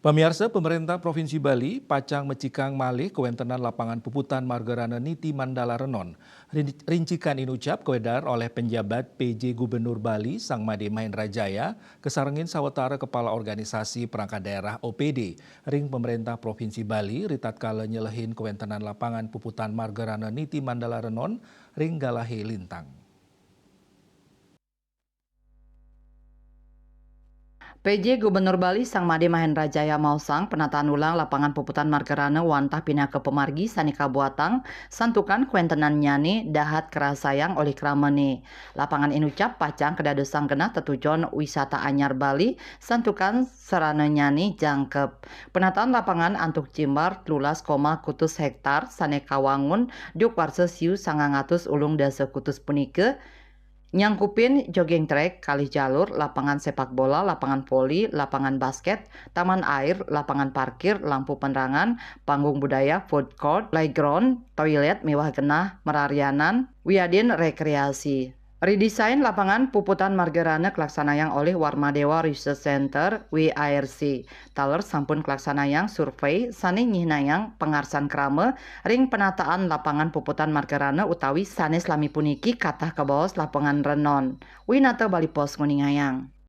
Pemirsa, pemerintah Provinsi Bali, Pacang Mecikang Malih, kewentenan lapangan puputan Margarana Niti Mandala Renon. Rincikan inucap kewedar oleh penjabat PJ Gubernur Bali, Sang Made Mahendra Jaya, kesarengin sawetara Kepala Organisasi Perangkat Daerah OPD. Ring pemerintah Provinsi Bali, ritat kala nyelehin kewentenan lapangan puputan Margarana Niti Mandala Renon, ring galahe lintang. PJ Gubernur Bali Sang Made Mahendra Jaya Mausang penataan ulang lapangan puputan Margarana wantah pindah ke pemargi Sanika Buatang santukan kuentenan nyani dahat kerasayang oleh kramene. Lapangan inucap pacang kedadosang genah tetujon wisata anyar Bali santukan serana nyani jangkep. Penataan lapangan antuk cimbar 13, kutus hektar Saneka Wangun duk warsa siu 900 ulung dasa kutus punike nyangkupin jogging track, kali jalur, lapangan sepak bola, lapangan voli, lapangan basket, taman air, lapangan parkir, lampu penerangan, panggung budaya, food court, playground, toilet, mewah genah, merarianan, wiadin rekreasi. Redesain lapangan puputan Margarana kelaksanayang oleh Warmadewa Research Center WIRC. Taler sampun kelaksanayang survei sane nyihnayang pengarsan krame ring penataan lapangan puputan Margarana utawi sanes lami puniki katah kabaos lapangan renon. Winata Bali Pos nguningayang.